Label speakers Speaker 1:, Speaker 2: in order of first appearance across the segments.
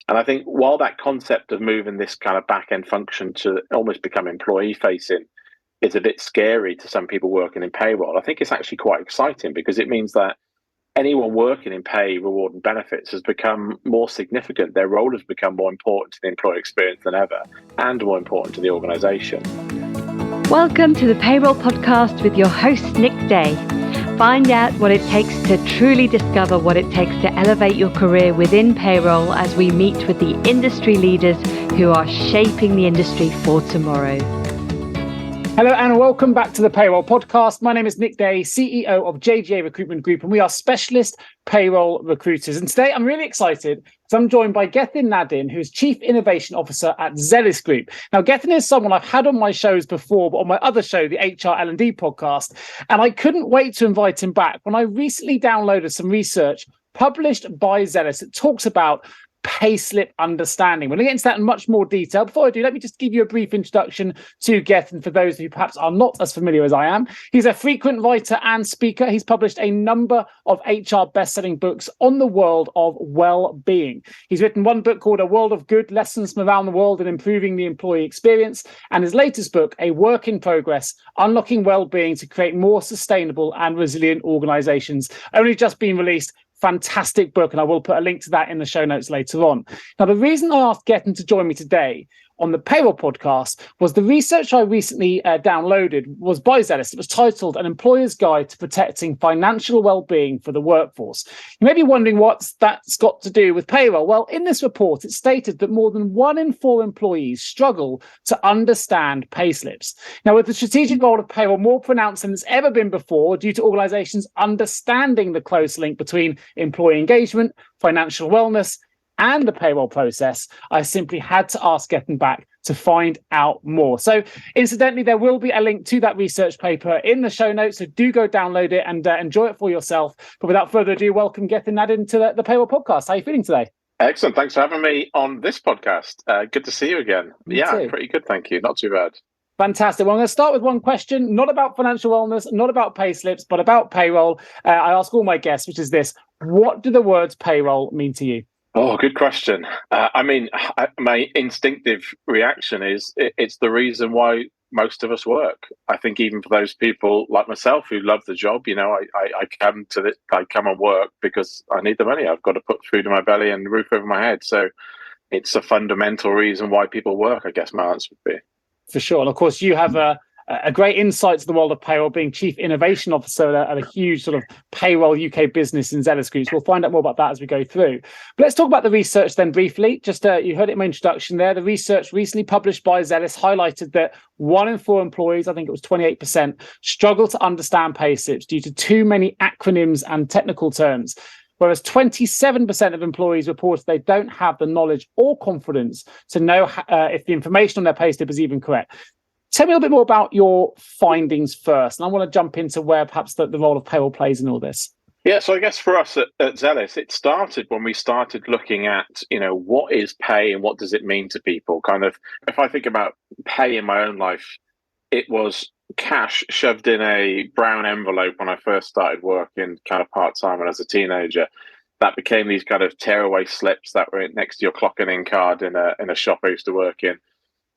Speaker 1: And I think while that concept of moving this kind of back end function to almost become employee facing is a bit scary to some people working in payroll, I think it's actually quite exciting because it means that anyone working in pay, reward, and benefits has become more significant. Their role has become more important to the employee experience than ever, and more important to the organisation.
Speaker 2: Welcome to the Payroll Podcast with your host, Nick Day. Find out what it takes to truly discover what it takes to elevate your career within payroll as we meet with the industry leaders who are shaping the industry for tomorrow.
Speaker 3: Hello and welcome back to the Payroll Podcast. My name is Nick Day, CEO of JGA Recruitment Group, and we are specialist payroll recruiters. And today I'm really excited because I'm joined by Gethin Nadin, who's Chief Innovation Officer at Zellis Group. Now, Gethin is someone I've had on my shows before, but on my other show, the HR L&D Podcast, and I couldn't wait to invite him back when I recently downloaded some research published by Zellis that talks about Payslip understanding. We're going to get into that in much more detail. Before I do, let me just give you a brief introduction to Gethin for those who perhaps are not as familiar as I am. He's a frequent writer and speaker. He's published a number of HR best-selling books on the world of well-being. He's written one book called A World of Good, Lessons from Around the World in Improving the Employee Experience, and his latest book, A Work in Progress, Unlocking Well-being to Create More Sustainable and Resilient Organizations, only just been released. Fantastic book, and I will put a link to that in the show notes later on. Now, the reason I asked Gethin to join me today on the Payroll Podcast was the research I recently downloaded was by Zellis. It was titled An Employer's Guide to Protecting Financial Wellbeing for the Workforce. You may be wondering what that's got to do with payroll. Well, in this report, it stated that more than 1 in 4 employees struggle to understand payslips. Now, with the strategic role of payroll more pronounced than it's ever been before due to organizations understanding the close link between employee engagement, financial wellness, and the payroll process, I simply had to ask Gethin back to find out more. So incidentally, there will be a link to that research paper in the show notes, so do go download it and enjoy it for yourself. But without further ado, welcome Gethin Nadin to the Payroll Podcast. How are you feeling today?
Speaker 1: Excellent. Thanks for having me on this podcast. Good to see you again.
Speaker 3: Me too.
Speaker 1: Pretty good. Thank you. Not too bad.
Speaker 3: Fantastic. Well, I'm going to start with one question, not about financial wellness, not about payslips, but about payroll. I ask all my guests, which is this: what do the words payroll mean to you?
Speaker 1: Oh, good question. My instinctive reaction is it's the reason why most of us work. I think even for those people like myself who love the job, I come and work because I need the money. I've got to put food in my belly and a roof over my head. So it's a fundamental reason why people work, I guess my answer would be.
Speaker 3: For sure. And of course, you have a great insight to the world of payroll, being Chief Innovation Officer at a huge sort of payroll UK business in Zellis Group. So we'll find out more about that as we go through. But let's talk about the research then briefly. Just you heard it in my introduction there. The research recently published by Zellis highlighted that 1 in 4 employees, I think it was 28%, struggle to understand payslips due to too many acronyms and technical terms. Whereas 27% of employees reported they don't have the knowledge or confidence to know if the information on their payslip is even correct. Tell me a little bit more about your findings first, and I want to jump into where perhaps the role of payroll plays in all this.
Speaker 1: Yeah, so I guess for us at Zellis, it started when we started looking at, what is pay and what does it mean to people? Kind of, if I think about pay in my own life, it was cash shoved in a brown envelope when I first started working kind of part-time and as a teenager. That became these kind of tearaway slips that were next to your clocking in card in a shop I used to work in.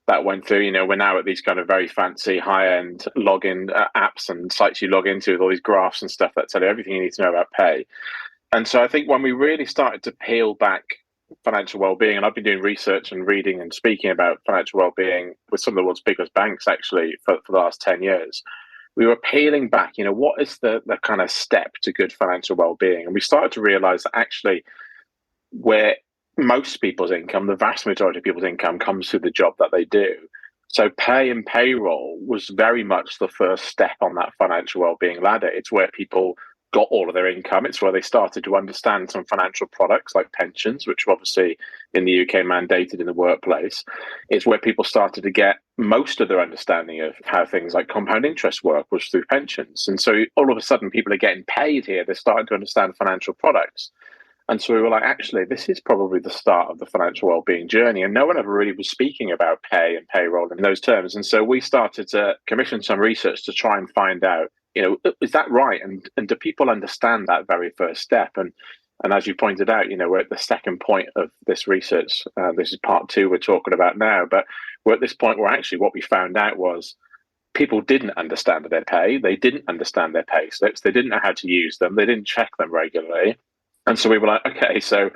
Speaker 1: That went through, we're now at these kind of very fancy high-end login apps and sites you log into with all these graphs and stuff that tell you everything you need to know about pay. And so I think when we really started to peel back financial well-being, and I've been doing research and reading and speaking about financial well-being with some of the world's biggest banks actually for the last 10 years, we were peeling back, what is the kind of step to good financial well-being? And we started to realize that actually where most people's income, the vast majority of people's income, comes through the job that they do. So pay and payroll was very much the first step on that financial well-being ladder. It's where people got all of their income. It's where they started to understand some financial products like pensions, which are obviously in the UK mandated in the workplace. It's where people started to get most of their understanding of how things like compound interest work was through pensions. And so all of a sudden people are getting paid here. They're starting to understand financial products. And so we were like, actually, this is probably the start of the financial well-being journey. And no one ever really was speaking about pay and payroll in those terms. And so we started to commission some research to try and find out, is that right? And do people understand that very first step? And And as you pointed out, we're at the second point of this research. This is part 2 we're talking about now, but we're at this point where actually what we found out was people didn't understand their pay. They didn't understand their pay slips. They didn't know how to use them. They didn't check them regularly. And so we were like, okay, so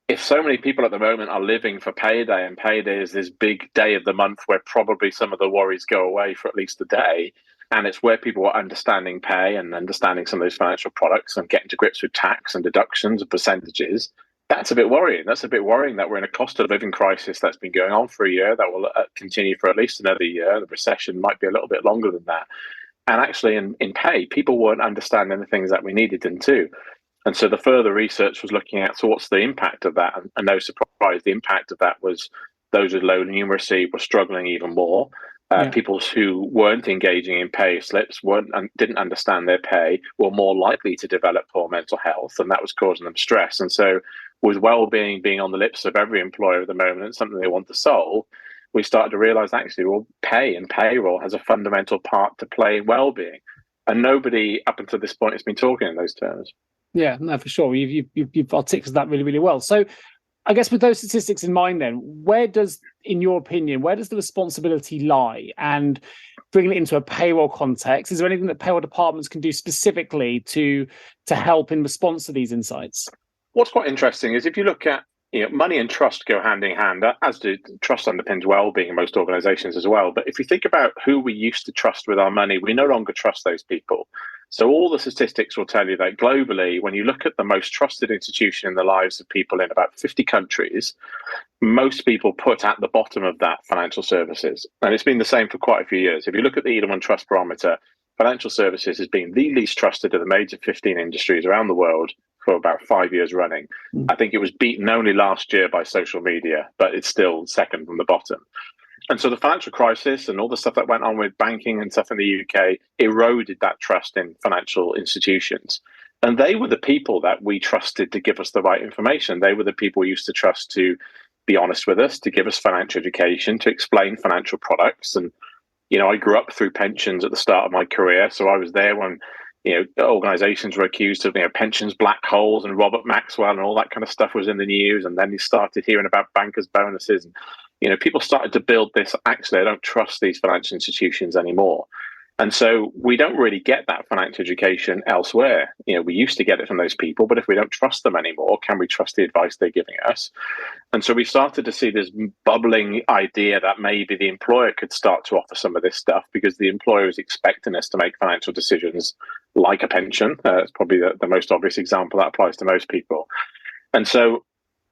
Speaker 1: if so many people at the moment are living for payday, and payday is this big day of the month where probably some of the worries go away for at least a day, and it's where people are understanding pay and understanding some of those financial products and getting to grips with tax and deductions and percentages, that's a bit worrying. That's a bit worrying that we're in a cost of living crisis that's been going on for a year, that will continue for at least another year. The recession might be a little bit longer than that. And actually in pay, people weren't understanding the things that we needed them to. And so the further research was looking at, so what's the impact of that? And no surprise, the impact of that was those with low numeracy were struggling even more. People who weren't engaging in pay slips, didn't understand their pay, were more likely to develop poor mental health, and that was causing them stress. And so with well-being being on the lips of every employer at the moment and something they want to solve, we started to realize actually, well, pay and payroll has a fundamental part to play in well-being. And nobody up until this point has been talking in those terms.
Speaker 3: Yeah, no, for sure. You've articulated that really, really well. So I guess with those statistics in mind then, in your opinion, where does the responsibility lie? And bringing it into a payroll context, is there anything that payroll departments can do specifically to help in response to these insights?
Speaker 1: What's quite interesting is if you look at, money and trust go hand in hand, as do trust underpins well-being in most organizations as well. But if you think about who we used to trust with our money, we no longer trust those people. So all the statistics will tell you that globally, when you look at the most trusted institution in the lives of people in about 50 countries, most people put at the bottom of that financial services. And it's been the same for quite a few years. If you look at the Edelman Trust Barometer, financial services has been the least trusted of the major 15 industries around the world for about 5 years running. I think it was beaten only last year by social media, but it's still second from the bottom. And so the financial crisis and all the stuff that went on with banking and stuff in the UK eroded that trust in financial institutions. And they were the people that we trusted to give us the right information. They were the people we used to trust to be honest with us, to give us financial education, to explain financial products. And, I grew up through pensions at the start of my career. So I was there when, organizations were accused of, pensions black holes and Robert Maxwell and all that kind of stuff was in the news. And then you started hearing about bankers' bonuses and, people started to build this, actually, I don't trust these financial institutions anymore. And so we don't really get that financial education elsewhere. We used to get it from those people, but if we don't trust them anymore, can we trust the advice they're giving us? And so we started to see this bubbling idea that maybe the employer could start to offer some of this stuff because the employer is expecting us to make financial decisions like a pension. It's probably the most obvious example that applies to most people. And so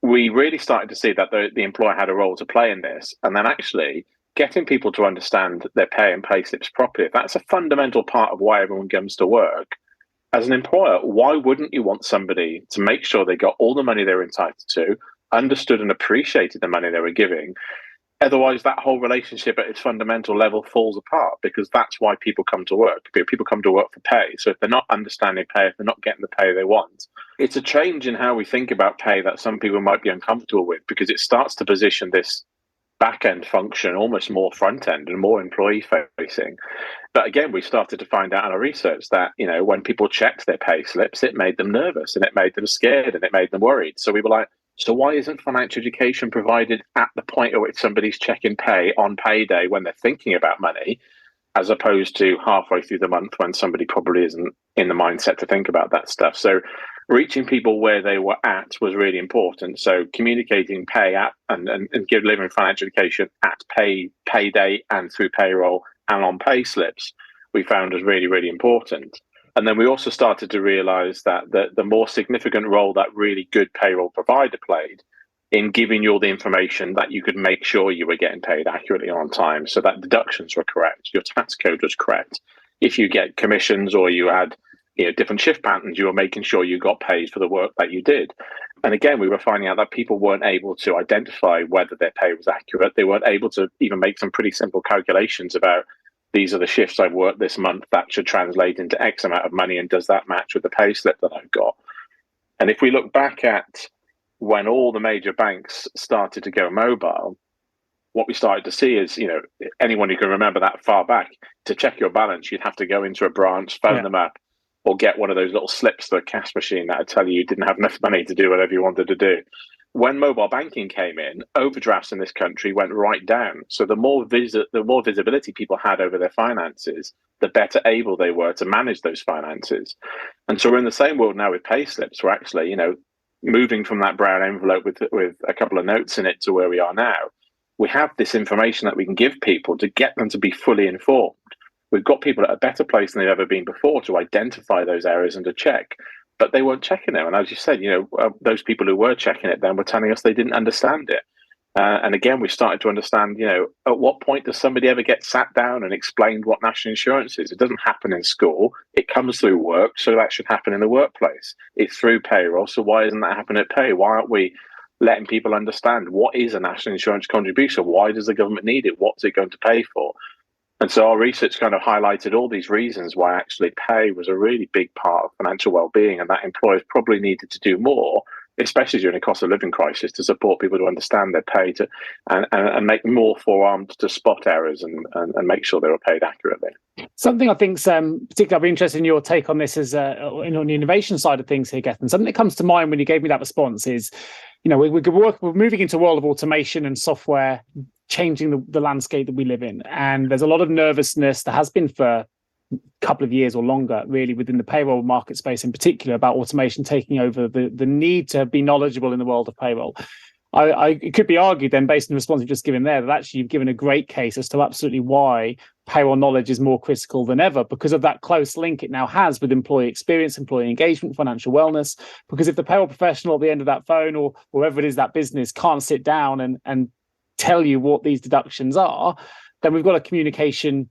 Speaker 1: we really started to see that the employer had a role to play in this. And then actually getting people to understand their pay and pay slips properly, if that's a fundamental part of why everyone comes to work, as an employer, why wouldn't you want somebody to make sure they got all the money they're entitled to, understood and appreciated the money they were giving? Otherwise, that whole relationship at its fundamental level falls apart because that's why people come to work. People come to work for pay. So if they're not understanding pay, if they're not getting the pay they want, it's a change in how we think about pay that some people might be uncomfortable with because it starts to position this back-end function almost more front-end and more employee-facing. But again, we started to find out in our research that, when people checked their pay slips, it made them nervous and it made them scared and it made them worried. So we were like, so why isn't financial education provided at the point at which somebody's checking pay on payday when they're thinking about money, as opposed to halfway through the month when somebody probably isn't in the mindset to think about that stuff? So reaching people where they were at was really important. So communicating pay at and delivering financial education at payday and through payroll and on pay slips, we found was really, really important. And then we also started to realize that the more significant role that really good payroll provider played in giving you all the information that you could make sure you were getting paid accurately on time, so that deductions were correct, your tax code was correct. If you get commissions or you had different shift patterns, you were making sure you got paid for the work that you did. And again, we were finding out that people weren't able to identify whether their pay was accurate. They weren't able to even make some pretty simple calculations about these are the shifts I've worked this month that should translate into X amount of money, and does that match with the pay slip that I've got? And if we look back at when all the major banks started to go mobile, what we started to see is, anyone who can remember that far back, to check your balance, you'd have to go into a branch, phone them up, or get one of those little slips to a cash machine that would tell you didn't have enough money to do whatever you wanted to do. When mobile banking came in, overdrafts in this country went right down. So the more visibility people had over their finances, the better able they were to manage those finances. And so we're in the same world now with payslips. We're actually, moving from that brown envelope with a couple of notes in it to where we are now. We have this information that we can give people to get them to be fully informed. We've got people at a better place than they've ever been before to identify those areas and to check. But they weren't checking it. And as you said, those people who were checking it then were telling us they didn't understand it. And again, we started to understand, at what point does somebody ever get sat down and explained what national insurance is? It doesn't happen in school. It comes through work, so that should happen in the workplace. It's through payroll, so why isn't that happening at pay? Why aren't we letting people understand what is a national insurance contribution? Why does the government need it? What's it going to pay for? And so our research kind of highlighted all these reasons why actually pay was a really big part of financial well-being, and that employers probably needed to do more, especially during a cost of living crisis, to support people to understand their pay and make more forearmed to spot errors and make sure they were paid accurately. Something
Speaker 3: I think particularly I'd be interested in your take on this is on the innovation side of things here, Gethin. Something that comes to mind when you gave me that response is, we're moving into a world of automation and software changing the landscape that we live in. And there's a lot of nervousness that has been for a couple of years or longer, really, within the payroll market space in particular, about automation taking over the need to be knowledgeable in the world of payroll. It could be argued then, based on the response you've just given there, that actually you've given a great case as to absolutely why payroll knowledge is more critical than ever, because of that close link it now has with employee experience, employee engagement, financial wellness. Because if the payroll professional at the end of that phone or wherever it is that business can't sit down and tell you what these deductions are, then we've got a communication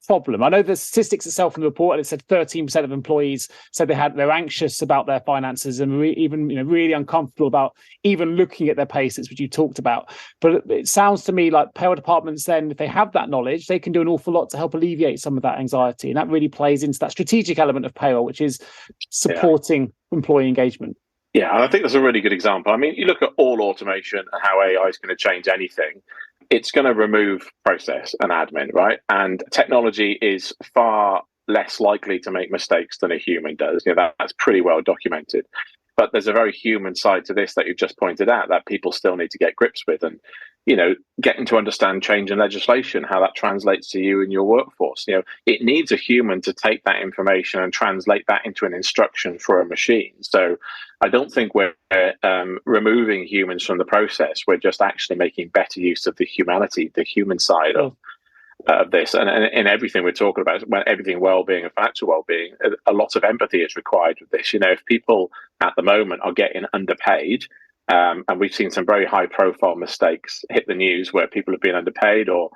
Speaker 3: problem. I know the statistics itself in the report, and it said 13% of employees said they're anxious about their finances and even really uncomfortable about even looking at their payslips, which you talked about. But it sounds to me like payroll departments then, if they have that knowledge, they can do an awful lot to help alleviate some of that anxiety, and that really plays into that strategic element of payroll, which is supporting employee engagement.
Speaker 1: Yeah, and I think that's a really good example. I mean, you look at all automation and how AI is going to change anything. It's going to remove process and admin, right? And technology is far less likely to make mistakes than a human does. That's pretty well documented. But there's a very human side to this that you've just pointed out that people still need to get grips with. And, getting to understand change in legislation, how that translates to you and your workforce. It needs a human to take that information and translate that into an instruction for a machine. So I don't think we're removing humans from the process. We're just actually making better use of the humanity, the human side of this. And in everything we're talking about, everything well-being and financial well-being, a lot of empathy is required with this. If people at the moment are getting underpaid, and we've seen some very high-profile mistakes hit the news where people have been underpaid, or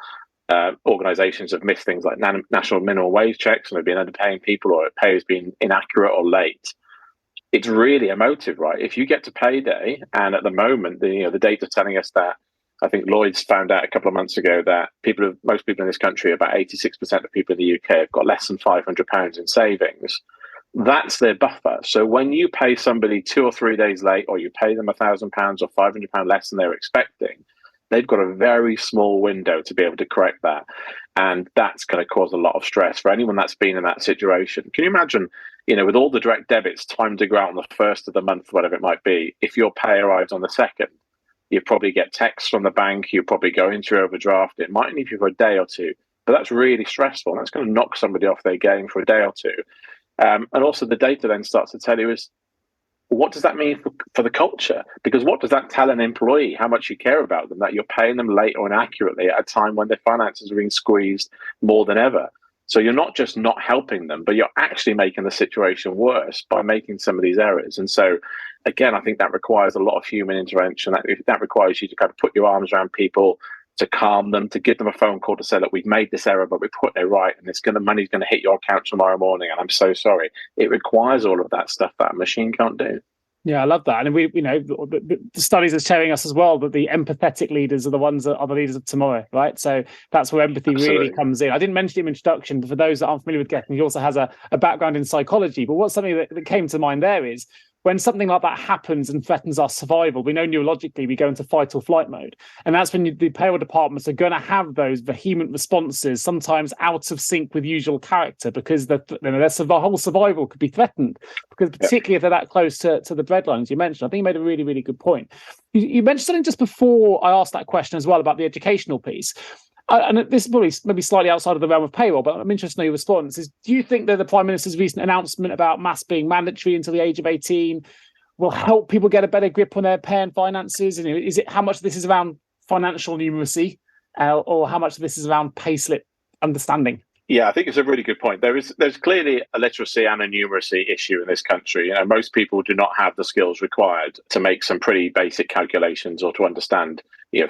Speaker 1: organisations have missed things like national minimum wage checks and have been underpaying people, or pay has been inaccurate or late. It's really emotive, right? If you get to payday, and at the moment, the data telling us that, I think Lloyd's found out a couple of months ago that most people in this country, about 86% of people in the UK, have got less than £500 in savings. That's their buffer. So when you pay somebody 2 or 3 days late, or you pay them £1,000 or £500 less than they're expecting, they've got a very small window to be able to correct that. And that's going to cause a lot of stress for anyone that's been in that situation. Can you imagine, with all the direct debits timed to go out on the 1st of the month, whatever it might be, if your pay arrives on the 2nd, you probably get texts from the bank, you probably go into your overdraft. It might need you for a day or two, but that's really stressful. And that's going to knock somebody off their game for a day or two. And also the data then starts to tell you is, what does that mean for the culture? Because what does that tell an employee, how much you care about them, that you're paying them late or inaccurately at a time when their finances are being squeezed more than ever? So you're not just not helping them, but you're actually making the situation worse by making some of these errors. And so, again, I think that requires a lot of human intervention. That requires you to kind of put your arms around people, to calm them, to give them a phone call to say, look, we've made this error, but we're putting it right, and money's going to hit your account tomorrow morning, and I'm so sorry. It requires all of that stuff that a machine can't do.
Speaker 3: Yeah, I love that. And the studies are showing us as well that the empathetic leaders are the ones that are the leaders of tomorrow, right? So that's where empathy really comes in. I didn't mention it in introduction, but for those that aren't familiar with Gethin, he also has a background in psychology. But what's something that came to mind there is, when something like that happens and threatens our survival, we know neurologically we go into fight or flight mode. And that's when the payroll departments are going to have those vehement responses, sometimes out of sync with usual character, because their whole survival could be threatened. Because particularly if they're that close to the breadlines you mentioned, I think you made a really, really good point. You mentioned something just before I asked that question as well about the educational piece. And this is probably maybe slightly outside of the realm of payroll, but I'm interested in your response. Do you think that the Prime Minister's recent announcement about maths being mandatory until the age of 18 will help people get a better grip on their pay and finances? And is it how much of this is around financial numeracy, or how much of this is around payslip understanding?
Speaker 1: Yeah, I think it's a really good point. There's clearly a literacy and a numeracy issue in this country. Most people do not have the skills required to make some pretty basic calculations or to understand,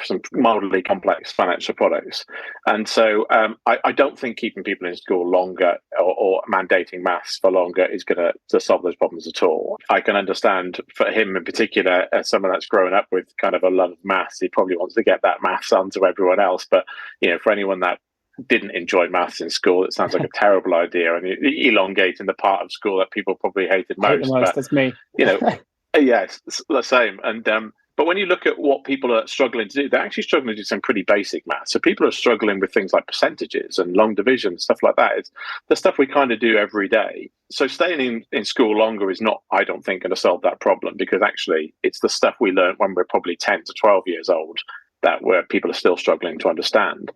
Speaker 1: some mildly complex financial products. And so I don't think keeping people in school longer or mandating maths for longer is going to solve those problems at all. I can understand for him in particular, as someone that's grown up with kind of a love of maths, he probably wants to get that maths onto everyone else. But, for anyone that didn't enjoy maths in school, it sounds like a terrible idea, and elongating the part of school that people probably hated most. But,
Speaker 3: that's me.
Speaker 1: Yeah, it's the same. And but when you look at what people are struggling to do, they're actually struggling to do some pretty basic maths. So people are struggling with things like percentages and long division, stuff like that. It's the stuff we kind of do every day. So staying in school longer is not, I don't think, going to solve that problem, because actually it's the stuff we learned when we're probably 10 to 12 years old where people are still struggling to understand.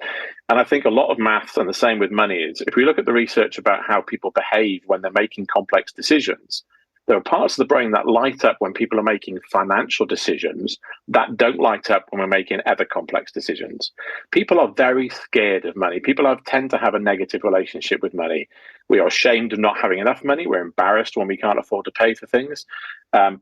Speaker 1: And I think a lot of maths, and the same with money, is if we look at the research about how people behave when they're making complex decisions, there are parts of the brain that light up when people are making financial decisions that don't light up when we're making other complex decisions. People are very scared of money. People tend to have a negative relationship with money. We are ashamed of not having enough money. We're embarrassed when we can't afford to pay for things.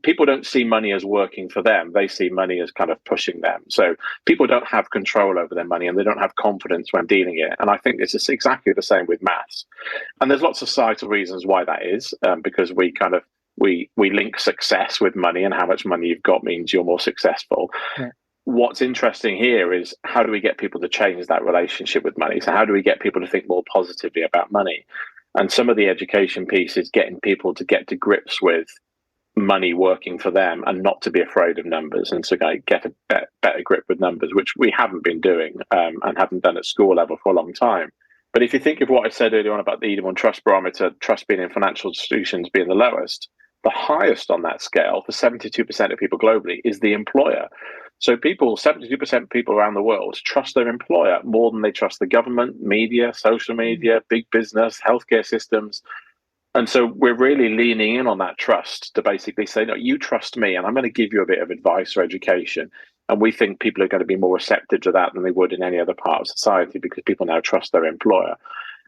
Speaker 1: People don't see money as working for them. They see money as kind of pushing them. So people don't have control over their money, and they don't have confidence when dealing it. And I think this is exactly the same with maths. And there's lots of societal reasons why that is, because we link success with money, and how much money you've got means you're more successful. Yeah. What's interesting here is how do we get people to change that relationship with money? So how do we get people to think more positively about money? And some of the education piece is getting people to get to grips with money working for them and not to be afraid of numbers, and so get a better grip with numbers, which we haven't been doing and haven't done at school level for a long time. But if you think of what I said earlier on about the Eden Trust Barometer, trust being in financial institutions being the lowest, the highest on that scale for 72% of people globally is the employer. So 72% of people around the world trust their employer more than they trust the government, media, social media, big business, healthcare systems. And so we're really leaning in on that trust to basically say, no, you trust me, and I'm going to give you a bit of advice or education. And we think people are going to be more receptive to that than they would in any other part of society, because people now trust their employer.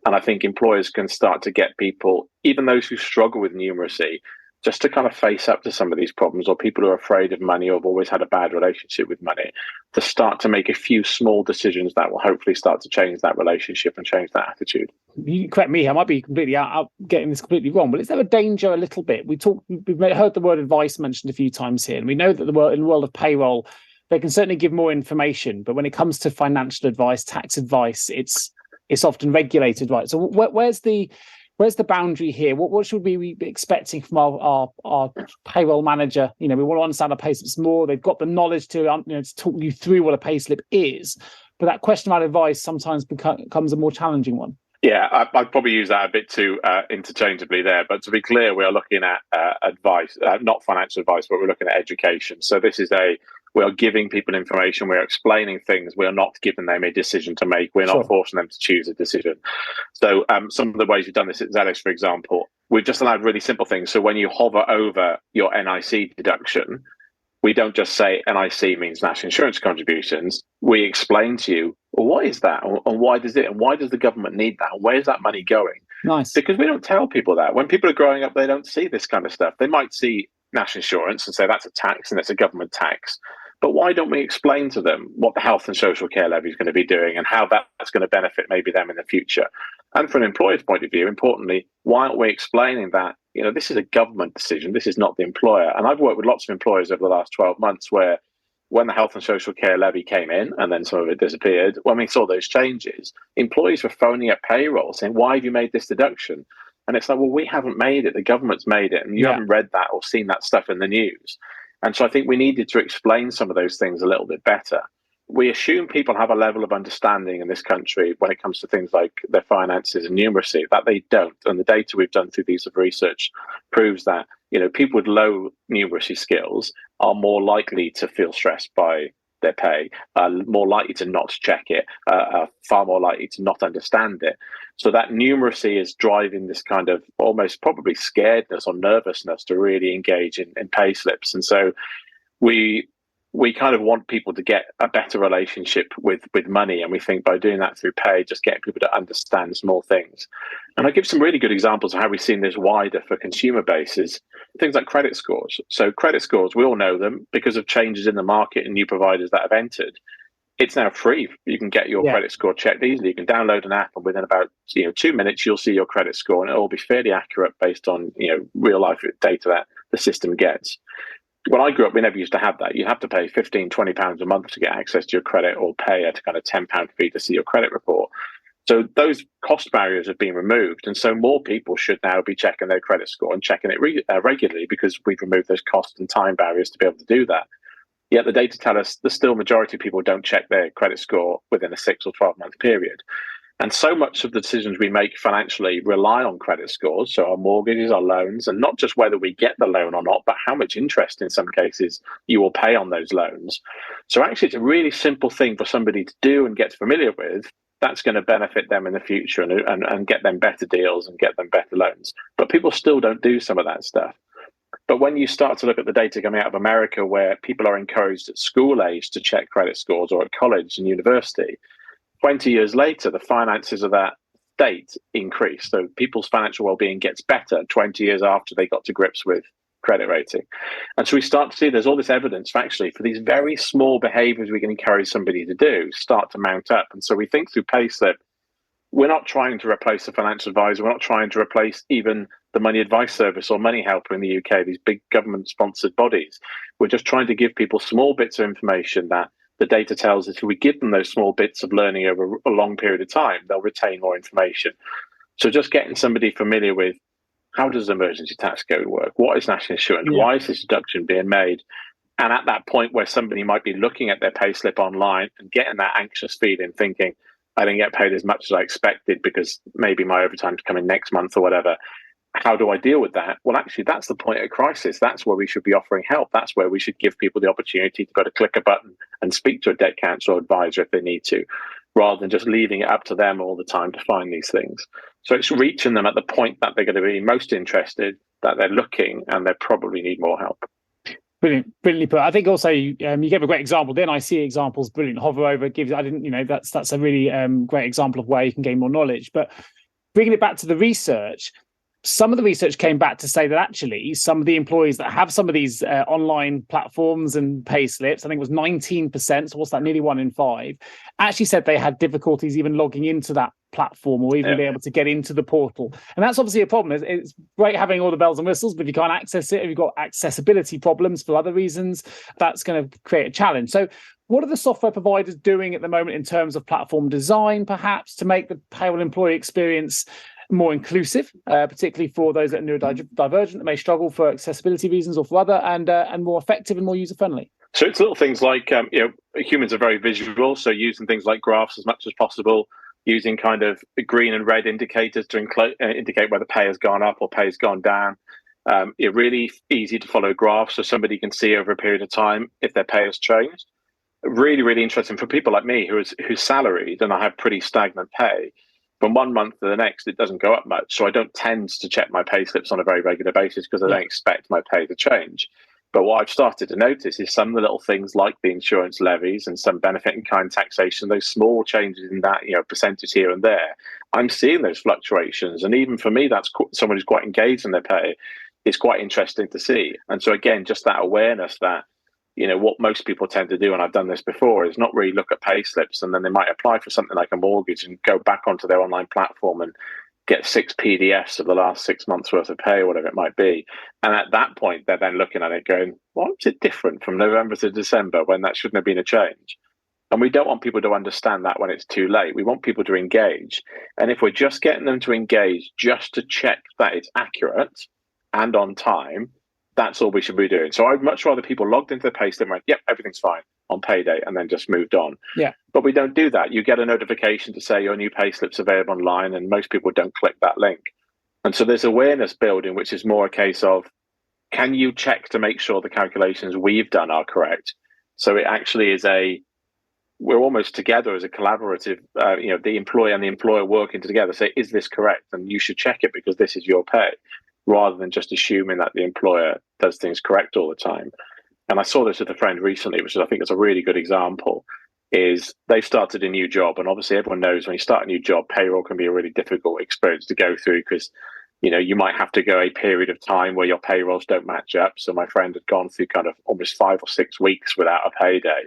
Speaker 1: And I think employers can start to get people, even those who struggle with numeracy, just to kind of face up to some of these problems, or people who are afraid of money or have always had a bad relationship with money, to start to make a few small decisions that will hopefully start to change that relationship and change that attitude.
Speaker 3: You correct me, I might be completely out getting this completely wrong, but is there a danger a little bit? We've heard the word advice mentioned a few times here, and we know that in the world of payroll, they can certainly give more information, but when it comes to financial advice, tax advice, it's often regulated, right? So where's the boundary here? What should we be expecting from our payroll manager? We want to understand our payslips more. They've got the knowledge to talk you through what a payslip is, but that question about advice sometimes becomes a more challenging one.
Speaker 1: Yeah, I'd probably use that a bit too interchangeably there. But to be clear, we are looking at advice, not financial advice, but we're looking at education. So we are giving people information. We're explaining things. We are not giving them a decision to make. We're not forcing them to choose a decision. So some of the ways we've done this at Zellis, for example, we've just allowed really simple things. So when you hover over your NIC deduction, we don't just say NIC means national insurance contributions. We explain to you, well, what is that? And why does it? And why does the government need that? And where's that money going?
Speaker 3: Nice.
Speaker 1: Because we don't tell people that. When people are growing up, they don't see this kind of stuff. They might see national insurance and say that's a tax and it's a government tax. But why don't we explain to them what the health and social care levy is going to be doing and how that's going to benefit maybe them in the future? And from an employer's point of view, importantly, why aren't we explaining that, this is a government decision, this is not the employer? And I've worked with lots of employers over the last 12 months where when the health and social care levy came in and then some of it disappeared, when we saw those changes, employees were phoning up payroll saying, why have you made this deduction? And it's like, well, we haven't made it. The government's made it. And you haven't read that or seen that stuff in the news. And so I think we needed to explain some of those things a little bit better. We assume people have a level of understanding in this country when it comes to things like their finances and numeracy, that they don't. And the data we've done through these research proves that, people with low numeracy skills are more likely to feel stressed by their pay, more likely to not check it, far more likely to not understand it. So that numeracy is driving this kind of almost probably scaredness or nervousness to really engage in pay slips. And so we kind of want people to get a better relationship with money. And we think by doing that through pay, just getting people to understand small things. And I give some really good examples of how we've seen this wider for consumer bases, things like credit scores. So credit scores, we all know them because of changes in the market and new providers that have entered. It's now free. You can get your credit score checked easily. You can download an app, and within about 2 minutes, you'll see your credit score, and it will be fairly accurate based on real life data that the system gets. When I grew up, we never used to have that. You have to pay £15-20 a month to get access to your credit, or pay a kind of £10 fee to see your credit report. So those cost barriers have been removed. And so more people should now be checking their credit score and checking it regularly, because we've removed those cost and time barriers to be able to do that. Yet the data tell us the still majority of people don't check their credit score within a 6 or 12-month period. And so much of the decisions we make financially rely on credit scores. So our mortgages, our loans, and not just whether we get the loan or not, but how much interest in some cases you will pay on those loans. So actually, it's a really simple thing for somebody to do and get familiar with. That's going to benefit them in the future and get them better deals and get them better loans. But people still don't do some of that stuff. But when you start to look at the data coming out of America, where people are encouraged at school age to check credit scores, or at college and university, 20 years later, the finances of that state increase. So people's financial well-being gets better 20 years after they got to grips with credit rating. And so we start to see there's all this evidence actually for these very small behaviors we can encourage somebody to do start to mount up. And so we think through Payslip, we're not trying to replace a financial advisor. We're not trying to replace even the money advice service or money helper in the UK, these big government-sponsored bodies. We're just trying to give people small bits of information that the data tells us if we give them those small bits of learning over a long period of time, they'll retain more information. So just getting somebody familiar with, how does emergency tax code work? What is national insurance? Why is this deduction being made? And at that point where somebody might be looking at their payslip online and getting that anxious feeling, thinking, I didn't get paid as much as I expected because maybe my overtime's coming next month or whatever. How do I deal with that? Well, actually, that's the point of crisis. That's where we should be offering help. That's where we should give people the opportunity to be able to click a button and speak to a debt counsellor or advisor if they need to, rather than just leaving it up to them all the time to find these things. So it's reaching them at the point that they're going to be most interested, that they're looking, and they probably need more help.
Speaker 3: Brilliantly put. I think also you gave a great example. Then I see examples. Brilliant. Hover over gives. I didn't. That's a really great example of where you can gain more knowledge. But bringing it back to the research, some of the research came back to say that actually some of the employees that have some of these online platforms and pay slips, I think it was 19%, so what's that, nearly 1 in 5, actually said they had difficulties even logging into that platform or even be able to get into the portal. And that's obviously a problem. It's great having all the bells and whistles, but if you can't access it, if you've got accessibility problems for other reasons, that's going to create a challenge. So what are the software providers doing at the moment in terms of platform design, perhaps, to make the payroll employee experience more inclusive, particularly for those that are neurodivergent that may struggle for accessibility reasons or for other, and more effective and more user-friendly?
Speaker 1: So it's little things like, humans are very visual, so using things like graphs as much as possible, using kind of green and red indicators to indicate whether pay has gone up or pay has gone down. Really easy to follow graphs so somebody can see over a period of time if their pay has changed. Really, really interesting for people like me who's salaried and I have pretty stagnant pay. From 1 month to the next, it doesn't go up much. So I don't tend to check my pay slips on a very regular basis because I don't expect my pay to change. But what I've started to notice is some of the little things like the insurance levies and some benefit in kind taxation, those small changes in that, percentage here and there. I'm seeing those fluctuations. And even for me, that's someone who's quite engaged in their pay. It's quite interesting to see. And so again, just that awareness that, what most people tend to do, and I've done this before, is not really look at pay slips, and then they might apply for something like a mortgage and go back onto their online platform and get 6 PDFs of the last 6 months worth of pay or whatever it might be. And at that point, they're then looking at it going, why is it different from November to December when that shouldn't have been a change? And we don't want people to understand that when it's too late. We want people to engage. And if we're just getting them to engage just to check that it's accurate and on time, that's all we should be doing. So I'd much rather people logged into the payslip and went, yep, everything's fine on payday, and then just moved on.
Speaker 3: Yeah.
Speaker 1: But we don't do that. You get a notification to say your new payslip's available online, and most people don't click that link. And so there's awareness building, which is more a case of, can you check to make sure the calculations we've done are correct? So it actually is we're almost together as a collaborative, the employer and the employer working together, say, is this correct? And you should check it because this is your pay, rather than just assuming that the employer does things correct all the time. And I saw this with a friend recently, which I think is a really good example, is they've started a new job. And obviously everyone knows when you start a new job, payroll can be a really difficult experience to go through because, you might have to go a period of time where your payrolls don't match up. So my friend had gone through kind of almost 5 or 6 weeks without a payday.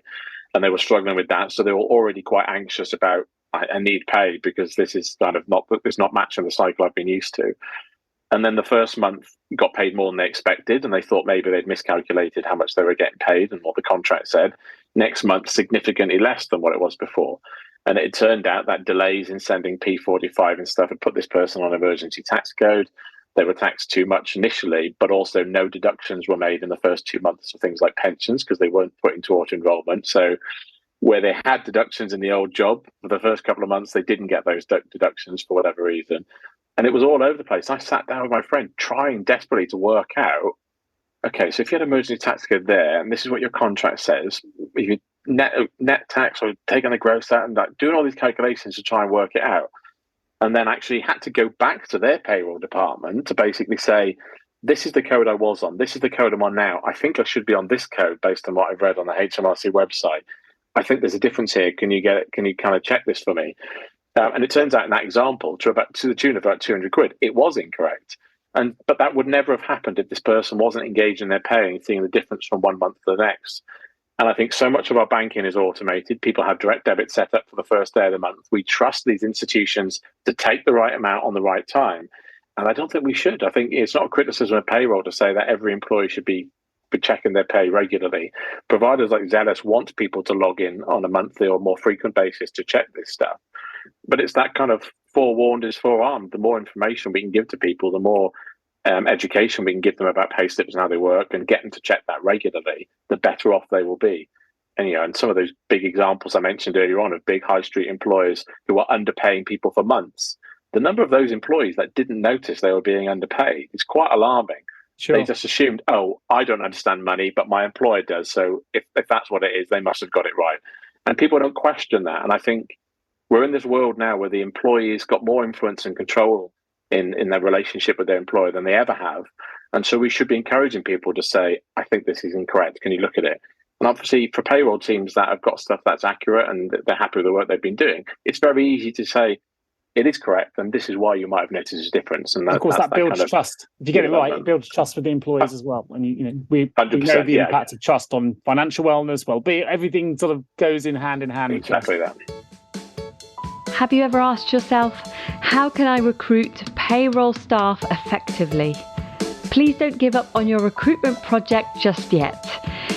Speaker 1: And they were struggling with that. So they were already quite anxious about, I need pay because this is kind of it's not matching the cycle I've been used to. And then the first month got paid more than they expected. And they thought maybe they'd miscalculated how much they were getting paid and what the contract said. Next month, significantly less than what it was before. And it turned out that delays in sending P45 and stuff had put this person on emergency tax code. They were taxed too much initially, but also no deductions were made in the first 2 months for things like pensions because they weren't put into auto-enrollment. So where they had deductions in the old job for the first couple of months, they didn't get those deductions for whatever reason. And it was all over the place. I sat down with my friend trying desperately to work out, okay, so if you had emergency tax code there, and this is what your contract says, if you net tax or taking the gross out and doing all these calculations to try and work it out. And then actually had to go back to their payroll department to basically say, this is the code I was on. This is the code I'm on now. I think I should be on this code based on what I've read on the HMRC website. I think there's a difference here. Can you kind of check this for me? And it turns out in that example, to the tune of about 200 quid, it was incorrect. But that would never have happened if this person wasn't engaged in their pay and seeing the difference from 1 month to the next. And I think so much of our banking is automated. People have direct debit set up for the first day of the month. We trust these institutions to take the right amount on the right time. And I don't think we should. I think it's not a criticism of payroll to say that every employee should be checking their pay regularly. Providers like Zellis want people to log in on a monthly or more frequent basis to check this stuff. But it's that kind of forewarned is forearmed. The more information we can give to people, the more education we can give them about payslips and how they work and get them to check that regularly, the better off they will be. And some of those big examples I mentioned earlier on of big high street employers who are underpaying people for months, the number of those employees that didn't notice they were being underpaid is quite alarming. Sure. They just assumed, I don't understand money, but my employer does. So if that's what it is, they must have got it right. And people don't question that. And I think we're in this world now where the employee's got more influence and control in their relationship with their employer than they ever have. And so we should be encouraging people to say, I think this is incorrect. Can you look at it? And obviously for payroll teams that have got stuff that's accurate and they're happy with the work they've been doing, it's very easy to say, it is correct, and this is why you might have noticed a difference. And
Speaker 3: of course, that builds kind of trust. If you get it right, it builds trust with the employees as well. And we know the impact of trust on financial wellness, well-being. Everything sort of goes in hand.
Speaker 1: Exactly that.
Speaker 2: Have you ever asked yourself, how can I recruit payroll staff effectively? Please don't give up on your recruitment project just yet.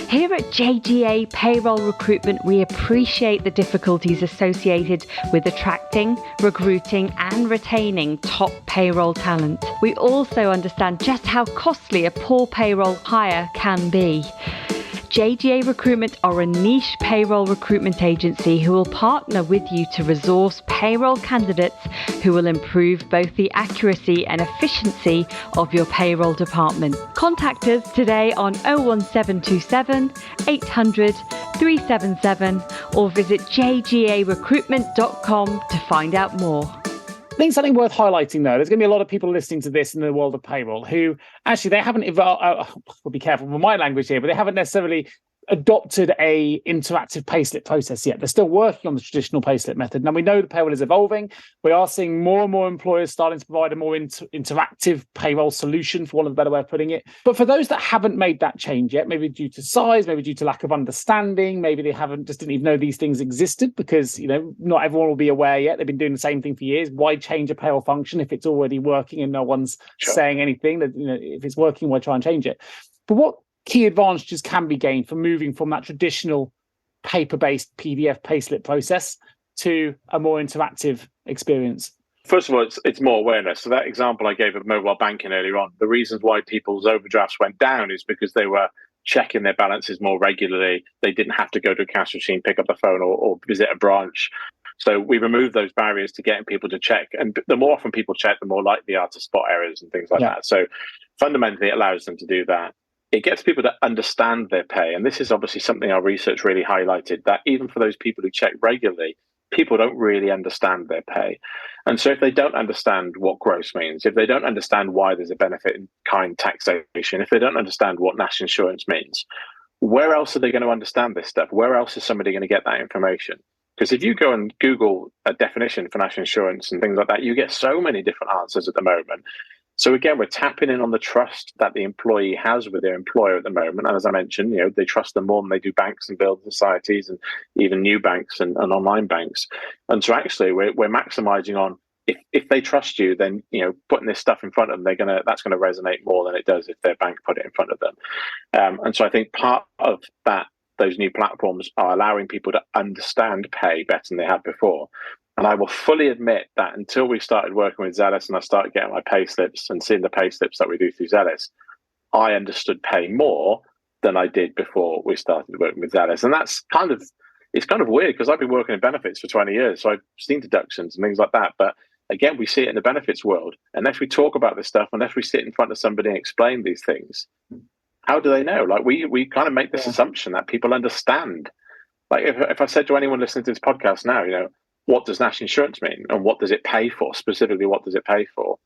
Speaker 2: Here at JGA Payroll Recruitment, we appreciate the difficulties associated with attracting, recruiting and retaining top payroll talent. We also understand just how costly a poor payroll hire can be. JGA Recruitment are a niche payroll recruitment agency who will partner with you to resource payroll candidates who will improve both the accuracy and efficiency of your payroll department. Contact us today on 01727 800 377 or visit jgarecruitment.com to find out more.
Speaker 3: I think something worth highlighting, though, there's going to be a lot of people listening to this in the world of payroll who actually they haven't we'll be careful with my language here, but they haven't necessarily adopted a interactive payslip process yet. They're still working on the traditional payslip method. Now, we know the payroll is evolving. We are seeing more and more employers starting to provide a more interactive payroll solution, for want of a better way of putting it. But for those that haven't made that change yet, maybe due to size, maybe due to lack of understanding, maybe they didn't even know these things existed because, not everyone will be aware yet. They've been doing the same thing for years. Why change a payroll function if it's already working and no one's saying anything? That if it's working, why try and change it? But what key advantages can be gained from moving from that traditional paper-based PDF payslip process to a more interactive experience?
Speaker 1: First of all, it's more awareness. So that example I gave of mobile banking earlier on, the reasons why people's overdrafts went down is because they were checking their balances more regularly. They didn't have to go to a cash machine, pick up the phone, or visit a branch. So we removed those barriers to getting people to check. And the more often people check, the more likely they are to spot errors and things like that. So fundamentally, it allows them to do that. It gets people to understand their pay. And this is obviously something our research really highlighted, that even for those people who check regularly, people don't really understand their pay. And so if they don't understand what gross means, if they don't understand why there's a benefit in kind taxation, if they don't understand what national insurance means, where else are they going to understand this stuff? Where else is somebody going to get that information? Because if you go and Google a definition for national insurance and things like that, you get so many different answers at the moment. So again, we're tapping in on the trust that the employee has with their employer at the moment. And as I mentioned, they trust them more than they do banks and building societies and even new banks and online banks. And so actually we're maximizing on if they trust you, then putting this stuff in front of them, that's gonna resonate more than it does if their bank put it in front of them. And so I think part of that, those new platforms are allowing people to understand pay better than they had before. And I will fully admit that until we started working with Zellis and I started getting my pay slips and seeing the pay slips that we do through Zellis, I understood pay more than I did before we started working with Zellis. And it's kind of weird because I've been working in benefits for 20 years. So I've seen deductions and things like that. But again, we see it in the benefits world. Unless we talk about this stuff, unless we sit in front of somebody and explain these things, how do they know? Like we kind of make this assumption that people understand. Like if I said to anyone listening to this podcast now, what does national insurance mean and what does it pay for? Specifically, what does it pay for?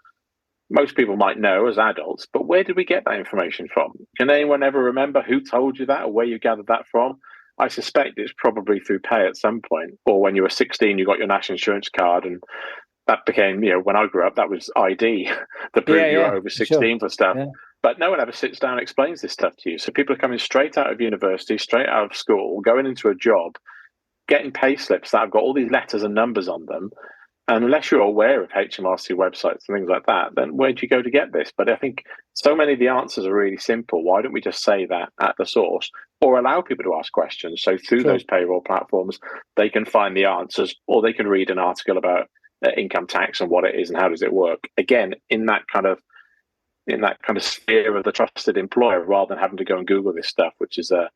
Speaker 1: Most people might know as adults, but where did we get that information from? Can anyone ever remember who told you that or where you gathered that from? I suspect it's probably through pay at some point, or when you were 16, you got your national insurance card, and that became, when I grew up, that was ID to prove you were over 16 for stuff. Yeah. But no one ever sits down and explains this stuff to you. So people are coming straight out of university, straight out of school, going into a job, getting pay slips that have got all these letters and numbers on them. And unless you're aware of HMRC websites and things like that, then where do you go to get this? But I think so many of the answers are really simple. Why don't we just say that at the source or allow people to ask questions? So through those payroll platforms, they can find the answers, or they can read an article about income tax and what it is and how does it work. Again, in that kind of sphere of the trusted employer, rather than having to go and Google this stuff, which is a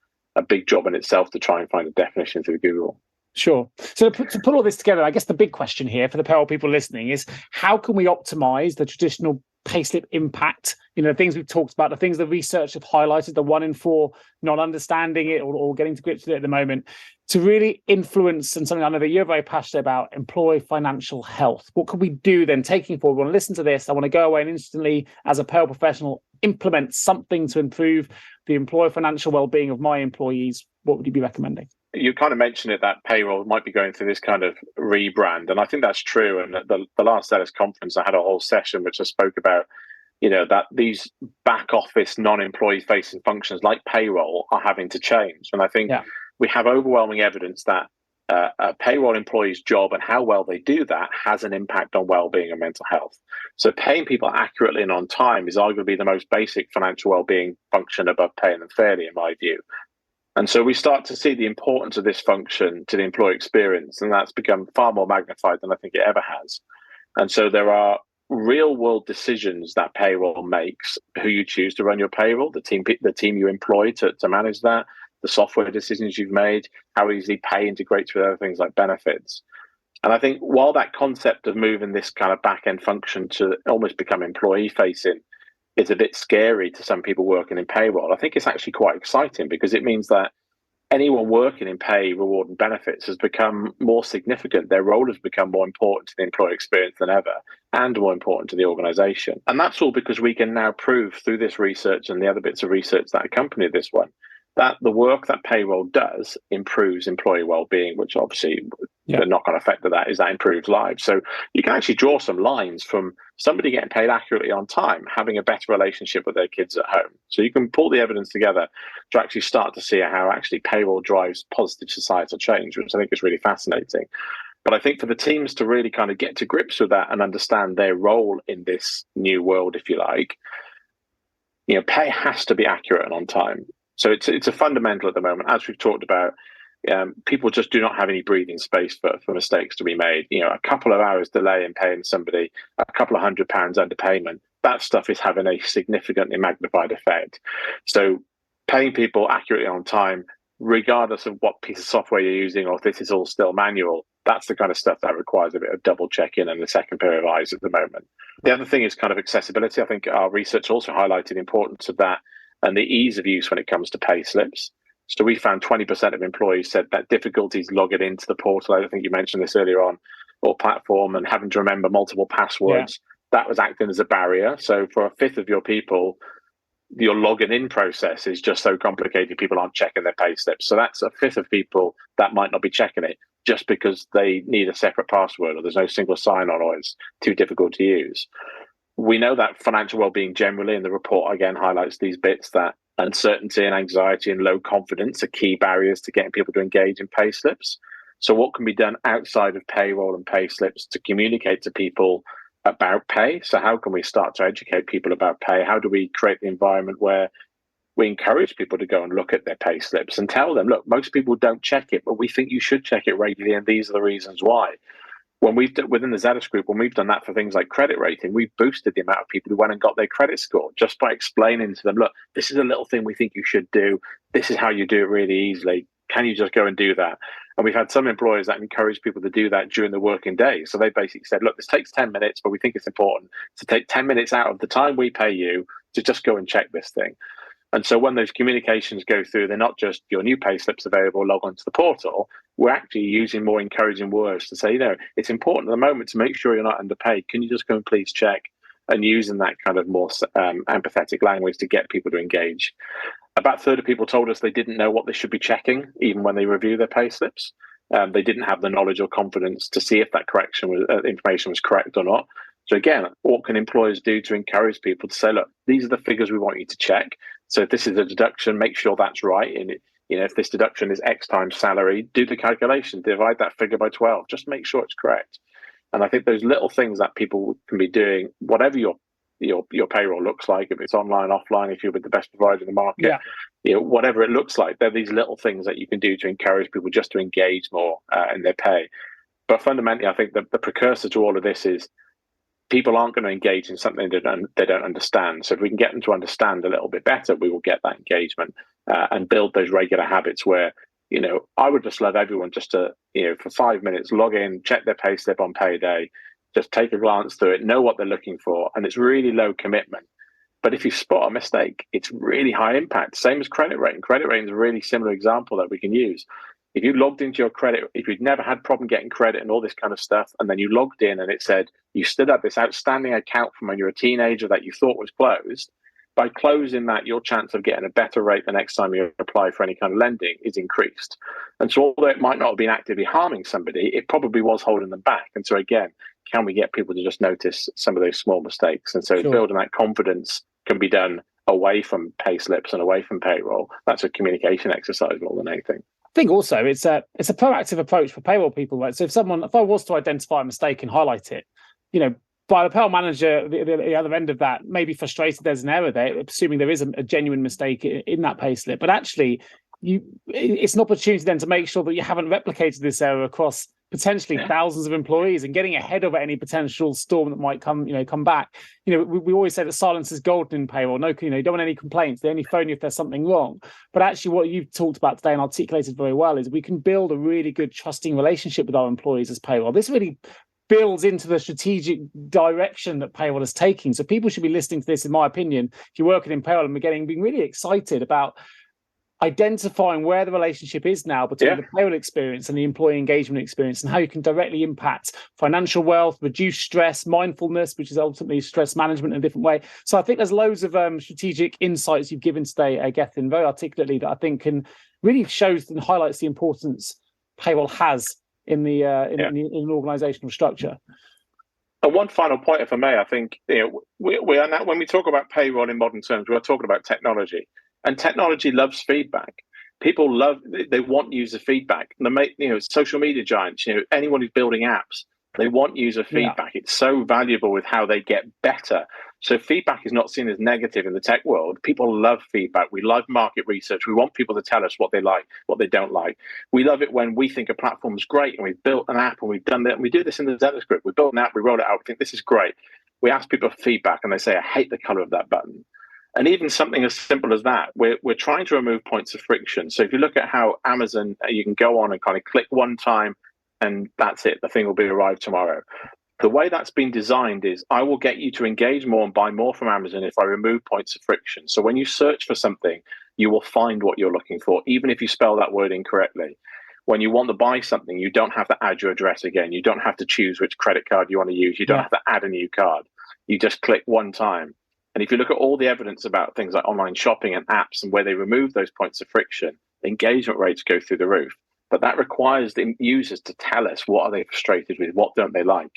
Speaker 1: big job in itself to try and find a definition through Google.
Speaker 3: Sure. So to put all this together, I guess the big question here for the payroll people listening is, how can we optimize the traditional payslip impact? The things we've talked about, the things the research have highlighted, the 1 in 4 not understanding it or getting to grips with it at the moment, to really influence, and something I know that you're very passionate about, employee financial health. What can we do then, taking forward? I want to listen to this. I want to go away and instantly, as a payroll professional, implement something to improve the employee financial well-being of my employees. What would you be recommending?
Speaker 1: You kind of mentioned it, that payroll might be going through this kind of rebrand. And I think that's true. And at the last Zellis conference, I had a whole session which I spoke about, that these back office non-employee facing functions like payroll are having to change. And I think we have overwhelming evidence that a payroll employee's job and how well they do that has an impact on well-being and mental health. So paying people accurately and on time is arguably the most basic financial well-being function above paying them fairly, in my view. And so we start to see the importance of this function to the employee experience, and that's become far more magnified than I think it ever has. And so there are real world decisions that payroll makes: who you choose to run your payroll, the team you employ to manage that, the software decisions you've made, how easily pay integrates with other things like benefits. And I think while that concept of moving this kind of back end function to almost become employee facing is a bit scary to some people working in payroll, I think it's actually quite exciting, because it means that anyone working in pay, reward and benefits has become more significant. Their role has become more important to the employee experience than ever, and more important to the organization. And that's all because we can now prove through this research and the other bits of research that accompany this one, that the work that payroll does improves employee well-being, which obviously the knock-on effect of that is that improves lives. So you can actually draw some lines from somebody getting paid accurately on time, having a better relationship with their kids at home. So you can pull the evidence together to actually start to see how actually payroll drives positive societal change, which I think is really fascinating. But I think for the teams to really kind of get to grips with that and understand their role in this new world, if you like, pay has to be accurate and on time. So it's a fundamental at the moment, as we've talked about. people just do not have any breathing space for mistakes to be made. A couple of hours delay in paying somebody, a couple of £100 underpayment, that stuff is having a significantly magnified effect. So paying people accurately on time, regardless of what piece of software you're using or if this is all still manual, that's the kind of stuff that requires a bit of double check-in and a second pair of eyes at the moment. The other thing is kind of accessibility. I think our research also highlighted the importance of that and the ease of use when it comes to payslips. So we found 20% of employees said that difficulties logging into the portal, I think you mentioned this earlier on, or platform, and having to remember multiple passwords, that was acting as a barrier. So for a fifth of your people, your logging in process is just so complicated, people aren't checking their pay slips. So that's a fifth of people that might not be checking it just because they need a separate password or there's no single sign-on or it's too difficult to use. We know that financial well-being generally, and the report again highlights these bits, that uncertainty and anxiety and low confidence are key barriers to getting people to engage in pay slips. So what can be done outside of payroll and pay slips to communicate to people about pay? So how can we start to educate people about pay? How do we create the environment where we encourage people to go and look at their pay slips and tell them, look, most people don't check it, but we think you should check it regularly, and these are the reasons why. When we've done, within the Zellis group, when we've done that for things like credit rating, we've boosted the amount of people who went and got their credit score just by explaining to them, look, this is a little thing we think you should do. This is how you do it really easily. Can you just go and do that? And we've had some employers that encourage people to do that during the working day. So they basically said, look, this takes 10 minutes, but we think it's important to take 10 minutes out of the time we pay you to just go and check this thing. And so when those communications go through, they're not just your new pay slips available, log onto the portal. We're actually using more encouraging words to say, it's important at the moment to make sure you're not underpaid. Can you just go and please check? And using that kind of more empathetic language to get people to engage. About a third of people told us they didn't know what they should be checking, even when they review their pay slips. They didn't have the knowledge or confidence to see if that information was correct or not. So again, what can employers do to encourage people to say, look, these are the figures we want you to check. So if this is a deduction, make sure that's right. And if this deduction is X times salary, do the calculation, divide that figure by 12, just make sure it's correct. And I think those little things that people can be doing, whatever your payroll looks like, if it's online, offline, if you're with the best provider in the market, whatever it looks like, they're these little things that you can do to encourage people just to engage more in their pay. But fundamentally, I think the precursor to all of this is people aren't going to engage in something they don't understand. So if we can get them to understand a little bit better, we will get that engagement and build those regular habits where, I would just love everyone just to, for 5 minutes, log in, check their pay slip on payday, just take a glance through it, know what they're looking for. And it's really low commitment. But if you spot a mistake, it's really high impact. Same as credit rating. Credit rating is a really similar example that we can use. If you logged into your credit, if you'd never had problem getting credit and all this kind of stuff, and then you logged in and it said you still had this outstanding account from when you were a teenager that you thought was closed, by closing that, your chance of getting a better rate the next time you apply for any kind of lending is increased. And so although it might not have been actively harming somebody, it probably was holding them back. And so again, can we get people to just notice some of those small mistakes? And so building that confidence can be done away from pay slips and away from payroll. That's a communication exercise more than anything.
Speaker 3: I think also it's a proactive approach for payroll people, right? So if I was to identify a mistake and highlight it, by the payroll manager, the other end of that, may be frustrated there's an error there, assuming there is a genuine mistake in that payslip. But actually, it's an opportunity then to make sure that you haven't replicated this error across potentially thousands of employees and getting ahead of any potential storm that might come back. We always say that silence is golden in payroll. No, you don't want any complaints. They only phone you if there's something wrong. But actually what you've talked about today and articulated very well is we can build a really good trusting relationship with our employees as payroll. This really builds into the strategic direction that payroll is taking. So people should be listening to this, in my opinion, if you're working in payroll, and being really excited about identifying where the relationship is now between the payroll experience and the employee engagement experience, and how you can directly impact financial wealth, reduce stress, mindfulness, which is ultimately stress management in a different way. So I think there's loads of strategic insights you've given today, Gethin, very articulately, that I think can really shows and highlights the importance payroll has in the in an organizational structure.
Speaker 1: And one final point, if I may, I think we are now, when we talk about payroll in modern terms, we're talking about technology. And technology loves feedback. People they want user feedback. And social media giants, anyone who's building apps, they want user feedback. It's so valuable with how they get better. So feedback is not seen as negative in the tech world. People love feedback. We love market research. We want people to tell us what they like, what they don't like. We love it when we think a platform is great and we've built an app and we've done that. And we do this in the Zellis group. We built an app, we roll it out. We think this is great. We ask people for feedback and they say, I hate the color of that button. And even something as simple as that, we're trying to remove points of friction. So if you look at how Amazon, you can go on and kind of click one time and that's it. The thing will be arrived tomorrow. The way that's been designed is I will get you to engage more and buy more from Amazon if I remove points of friction. So when you search for something, you will find what you're looking for, even if you spell that word incorrectly. When you want to buy something, you don't have to add your address again. You don't have to choose which credit card you want to use. You don't have to add a new card. You just click one time. And if you look at all the evidence about things like online shopping and apps and where they remove those points of friction, engagement rates go through the roof. But that requires the users to tell us what are they frustrated with, what don't they like.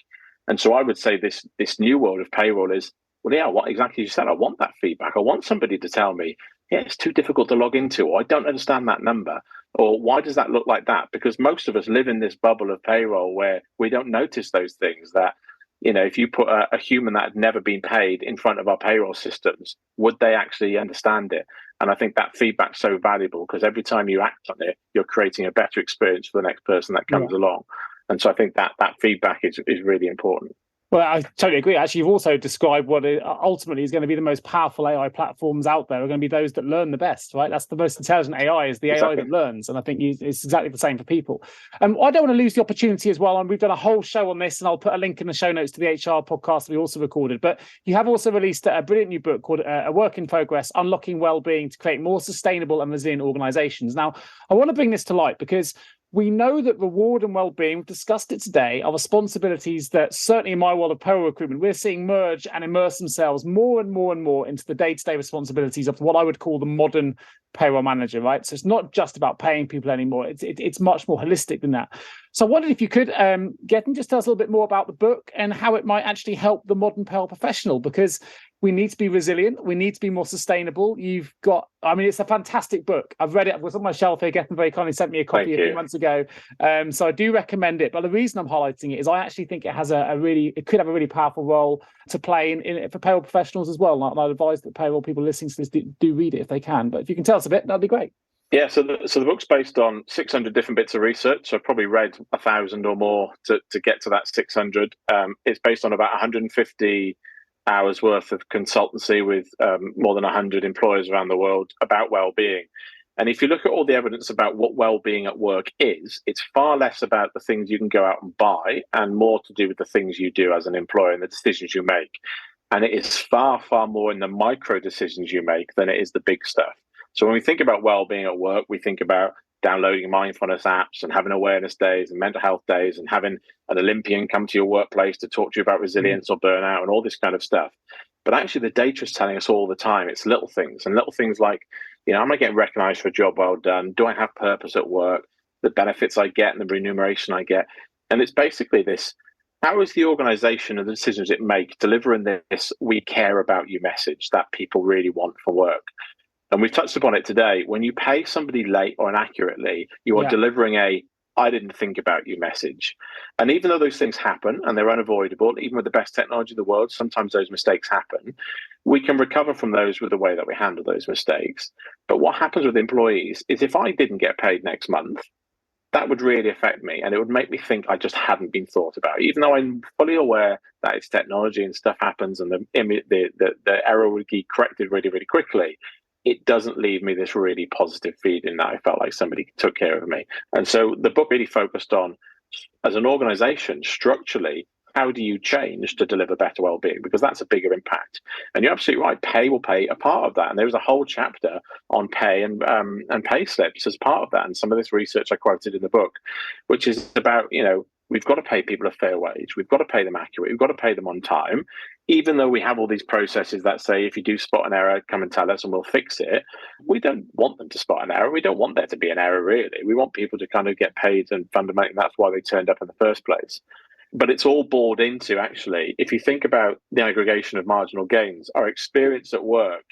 Speaker 1: And so I would say this new world of payroll is, well, yeah, what exactly you said. I want that feedback. I want somebody to tell me, yeah, it's too difficult to log into, or I don't understand that number, or why does that look like that? Because most of us live in this bubble of payroll where we don't notice those things that, if you put a human that had never been paid in front of our payroll systems, would they actually understand it? And I think that feedback's so valuable because every time you act on it, you're creating a better experience for the next person that comes along. And so I think that feedback is really important.
Speaker 3: Well, I totally agree. Actually, you've also described what ultimately is going to be the most powerful AI platforms out there are going to be those that learn the best, right? That's the most intelligent AI is the AI that learns. And I think it's exactly the same for people. I don't want to lose the opportunity as well. And we've done a whole show on this, and I'll put a link in the show notes to the HR podcast that we also recorded. But you have also released a brilliant new book called A Work in Progress, Unlocking Wellbeing to Create More Sustainable and Resilient Organizations. Now, I want to bring this to light because we know that reward and well-being, we've discussed it today, are responsibilities that certainly in my world of payroll recruitment, we're seeing merge and immerse themselves more and more and more into the day-to-day responsibilities of what I would call the modern payroll manager, right? So it's not just about paying people anymore. It's much more holistic than that. So I wondered if you could, Gethin, just tell us a little bit more about the book and how it might actually help the modern payroll professional, because we need to be resilient. We need to be more sustainable. It's a fantastic book. I've read it. It was on my shelf here. Gethin very kindly sent me a copy a few months ago. So I do recommend it. But the reason I'm highlighting it is I actually think it has it could have a really powerful role to play in for payroll professionals as well. And I'd advise that payroll people listening to this do read it if they can. But if you can tell us a bit, that'd be great.
Speaker 1: Yeah, so the book's based on 600 different bits of research. So I've probably read 1,000 or more to get to that 600. It's based on about 150 hours worth of consultancy with more than 100 employers around the world about well-being. And if you look at all the evidence about what well-being at work is, it's far less about the things you can go out and buy and more to do with the things you do as an employer and the decisions you make. And it is far, far more in the micro decisions you make than it is the big stuff. So when we think about well-being at work, we think about downloading mindfulness apps and having awareness days and mental health days and having an Olympian come to your workplace to talk to you about resilience or burnout and all this kind of stuff. But actually the data is telling us all the time, it's little things like, am I getting recognized for a job well done? Do I have purpose at work? The benefits I get and the remuneration I get. And it's basically this, how is the organization and the decisions it makes delivering this we care about you message that people really want for work? And we've touched upon it today. When you pay somebody late or inaccurately, you are delivering I didn't think about you message. And even though those things happen and they're unavoidable, even with the best technology in the world, sometimes those mistakes happen. We can recover from those with the way that we handle those mistakes. But what happens with employees is if I didn't get paid next month, that would really affect me. And it would make me think I just hadn't been thought about, even though I'm fully aware that it's technology and stuff happens and the error would be corrected really, really quickly. It doesn't leave me this really positive feeling that I felt like somebody took care of me. And so the book really focused on, as an organization, structurally, how do you change to deliver better well-being? Because that's a bigger impact. And you're absolutely right, pay will play a part of that. And there was a whole chapter on pay and Payslips as part of that. And some of this research I quoted in the book, which is about, we've got to pay people a fair wage. We've got to pay them accurate. We've got to pay them on time. Even though we have all these processes that say, if you do spot an error, come and tell us and we'll fix it. We don't want them to spot an error. We don't want there to be an error, really. We want people to kind of get paid, and fundamentally, that's why they turned up in the first place. But it's all bored into, actually, if you think about the aggregation of marginal gains, our experience at work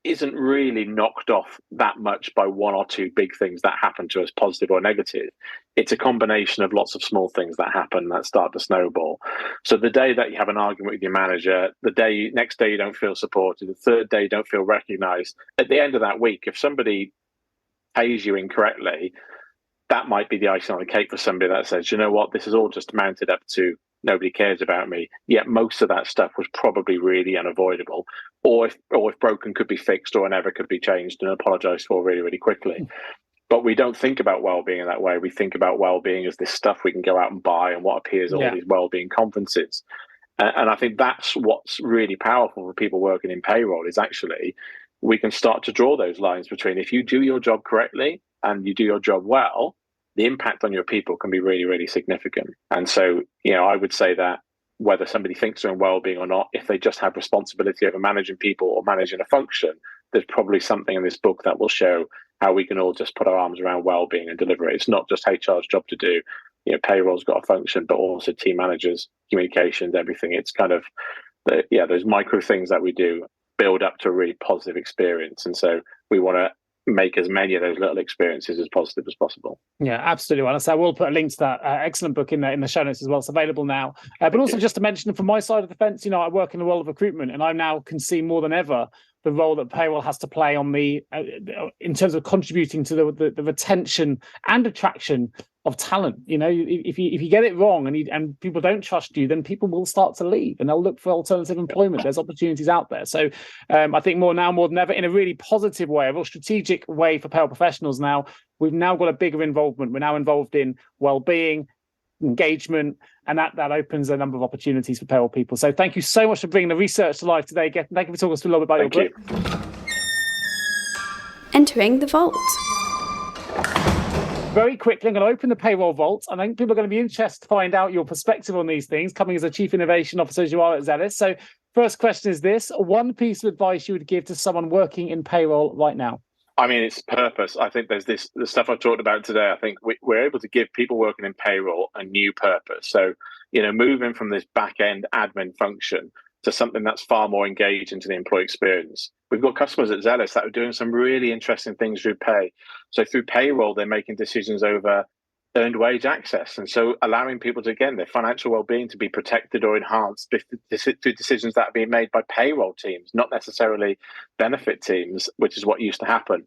Speaker 1: isn't really knocked off that much by one or two big things that happen to us, positive or negative. It's a combination of lots of small things that happen that start to snowball. So the day that you have an argument with your manager, next day you don't feel supported, the third day you don't feel recognized, at the end of that week, if somebody pays you incorrectly, that might be the icing on the cake for somebody that says, you know what, this is all just mounted up to nobody cares about me. Yet most of that stuff was probably really unavoidable, or if broken, could be fixed, or never could be changed and apologized for really, really quickly. But we don't think about well-being in that way. We think about well-being as this stuff we can go out and buy and what appears at all these well-being conferences. And I think that's what's really powerful for people working in payroll, is actually we can start to draw those lines between, if you do your job correctly and you do your job well, the impact on your people can be really, really significant. And so, I would say that whether somebody thinks they're in well-being or not, if they just have responsibility over managing people or managing a function, there's probably something in this book that will show how we can all just put our arms around well-being and deliver it. It's not just HR's job to do. Payroll's got a function, but also team managers, communications, everything. It's kind of those micro things that we do build up to a really positive experience. And so we want to make as many of those little experiences as positive as possible.
Speaker 3: Yeah, absolutely. Well, so I will put a link to that excellent book in the show notes as well. It's available now. But also just to mention, from my side of the fence, I work in the world of recruitment, and I now can see more than ever the role that payroll has to play on in terms of contributing to the retention and attraction of talent. If you get it wrong and people don't trust you, then people will start to leave and they'll look for alternative employment. There's opportunities out there. So I think more than ever, in a really positive way, a real strategic way for payroll professionals now, we've now got a bigger involvement. We're now involved in well-being, engagement, and that opens a number of opportunities for payroll people. So thank you so much for bringing the research to life today. Thank you for talking us a little bit about your book.
Speaker 4: Entering the vault.
Speaker 3: Very quickly, I'm going to open the payroll vault. I think people are going to be interested to find out your perspective on these things, coming as a Chief Innovation Officer as you are at Zellis. So first question is this: one piece of advice you would give to someone working in payroll right now?
Speaker 1: I mean, it's purpose. I think there's the stuff I've talked about today. I think we're able to give people working in payroll a new purpose. So, moving from this back-end admin function to something that's far more engaged into the employee experience. We've got customers at Zellis that are doing some really interesting things through pay. So through payroll, they're making decisions over earned wage access. And so allowing people to, again, their financial well-being to be protected or enhanced through decisions that are being made by payroll teams, not necessarily benefit teams, which is what used to happen.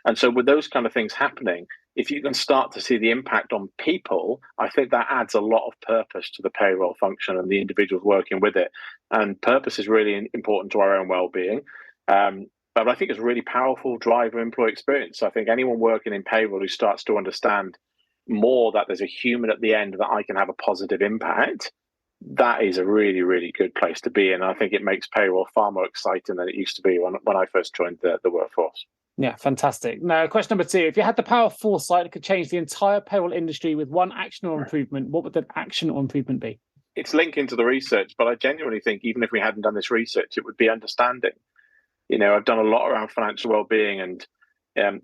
Speaker 1: And so with those kind of things happening, if you can start to see the impact on people, I think that adds a lot of purpose to the payroll function and the individuals working with it. And purpose is really important to our own well-being. But I think it's a really powerful driver employee experience. So I think anyone working in payroll who starts to understand more that there's a human at the end that I can have a positive impact, that is a really, really good place to be in. I think it makes payroll far more exciting than it used to be when I first joined the workforce.
Speaker 3: Yeah, fantastic. Now, question number 2. If you had the power of foresight that could change the entire payroll industry with one action or improvement, what would that action or improvement be?
Speaker 1: It's linking to the research, but I genuinely think even if we hadn't done this research, it would be understanding. I've done a lot around financial well-being, and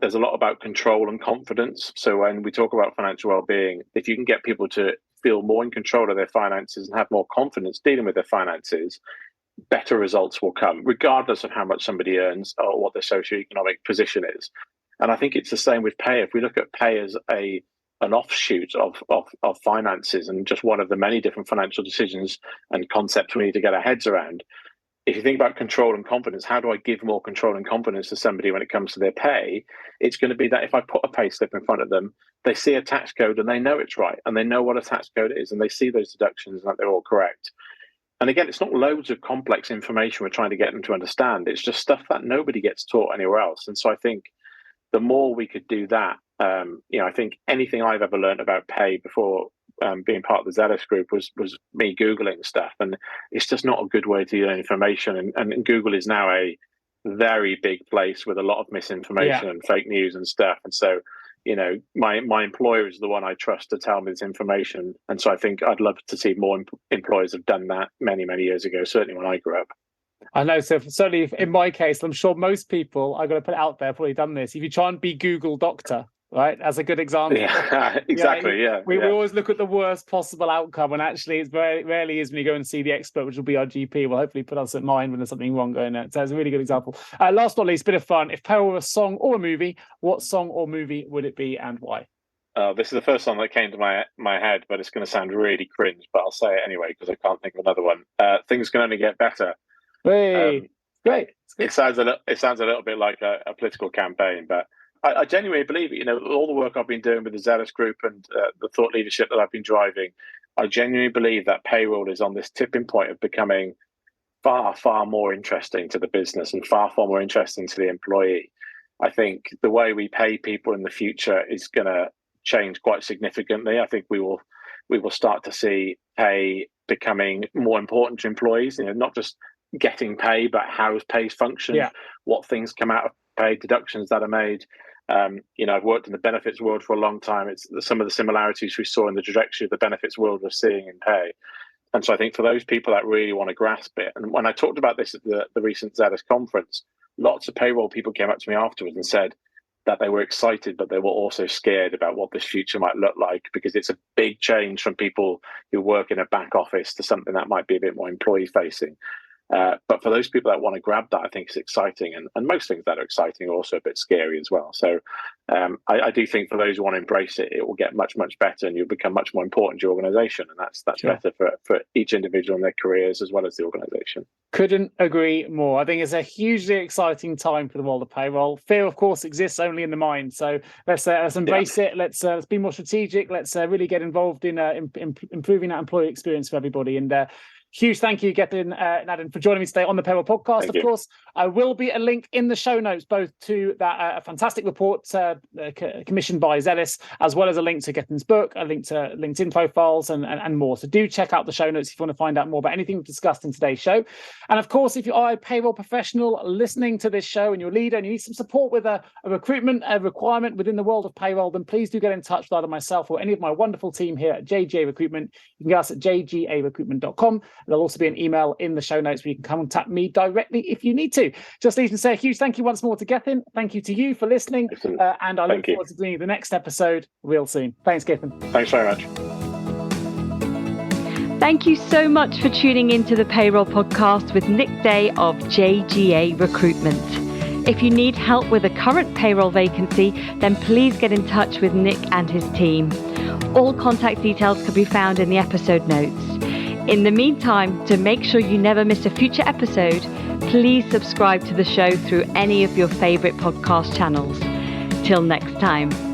Speaker 1: there's a lot about control and confidence. So when we talk about financial well-being, if you can get people to feel more in control of their finances and have more confidence dealing with their finances, better results will come, regardless of how much somebody earns or what their socioeconomic position is. And I think it's the same with pay. If we look at pay as an offshoot of finances and just one of the many different financial decisions and concepts we need to get our heads around, if you think about control and confidence, how do I give more control and confidence to somebody when it comes to their pay? It's going to be that if I put a pay slip in front of them, they see a tax code and they know it's right, and they know what a tax code is, and they see those deductions and that they're all correct. And again, it's not loads of complex information we're trying to get them to understand. It's just stuff that nobody gets taught anywhere else. And so I think the more we could do that, I think anything I've ever learned about pay before being part of the Zellis group was me Googling stuff. And it's just not a good way to get information. And Google is now a very big place with a lot of misinformation and fake news and stuff. And so, my employer is the one I trust to tell me this information. And so I think I'd love to see more employers have done that many, many years ago, certainly when I grew up.
Speaker 3: I know. So certainly in my case, I'm sure most people, I've got to put it out there, probably done this. If you try and be Google doctor, right? As a good example.
Speaker 1: Yeah, exactly.
Speaker 3: We always look at the worst possible outcome, and actually it's very rarely is when you go and see the expert, which will be our GP, will hopefully put us at mind when there's something wrong going on. So it's a really good example. Last but not least, bit of fun. If payroll were a song or a movie, what song or movie would it be and why?
Speaker 1: This is the first song that came to my head, but it's going to sound really cringe, but I'll say it anyway because I can't think of another one. Things Can Only Get Better.
Speaker 3: Hey, great.
Speaker 1: It sounds a little bit like a political campaign, but I genuinely believe it. All the work I've been doing with the Zellis group and the thought leadership that I've been driving, I genuinely believe that payroll is on this tipping point of becoming far, far more interesting to the business and far, far more interesting to the employee. I think the way we pay people in the future is going to change quite significantly. I think we will start to see pay becoming more important to employees. Not just getting pay, but how pay's function, what things come out of pay, deductions that are made. I've worked in the benefits world for a long time. It's some of the similarities we saw in the trajectory of the benefits world we're seeing in pay. And so I think for those people that really want to grasp it, and when I talked about this at the recent Zellis conference, lots of payroll people came up to me afterwards and said that they were excited, but they were also scared about what this future might look like, because it's a big change from people who work in a back office to something that might be a bit more employee facing. But for those people that want to grab that, I think it's exciting. And most things that are exciting are also a bit scary as well. So I do think for those who want to embrace it, it will get much, much better, and you'll become much more important to your organization. And that's
Speaker 3: Sure.
Speaker 1: better for each individual in their careers as well as the organization.
Speaker 3: Couldn't agree more. I think it's a hugely exciting time for the world of payroll. Fear, of course, exists only in the mind. So let's embrace it. Let's be more strategic. Let's really get involved in improving that employee experience for everybody. And huge thank you, Gethin Nadin, for joining me today on the Payroll Podcast.
Speaker 1: Thank
Speaker 3: of
Speaker 1: you.
Speaker 3: course, I will be a link in the show notes, both to that fantastic report commissioned by Zellis, as well as a link to Gethin's book, a link to LinkedIn profiles, and more. So do check out the show notes if you want to find out more about anything we've discussed in today's show. And of course, if you are a payroll professional listening to this show and you're a leader and you need some support with a recruitment requirement within the world of payroll, then please do get in touch with either myself or any of my wonderful team here at JGA Recruitment. You can go us at jgarecruitment.com. There'll also be an email in the show notes where you can contact me directly if you need to. Just leave and say a huge thank you once more to Gethin. Thank you to you for listening. And I look forward to doing the next episode real soon. Thanks, Gethin.
Speaker 1: Thanks very much.
Speaker 2: Thank you so much for tuning into the Payroll Podcast with Nick Day of JGA Recruitment. If you need help with a current payroll vacancy, then please get in touch with Nick and his team. All contact details can be found in the episode notes. In the meantime, to make sure you never miss a future episode, please subscribe to the show through any of your favorite podcast channels. Till next time.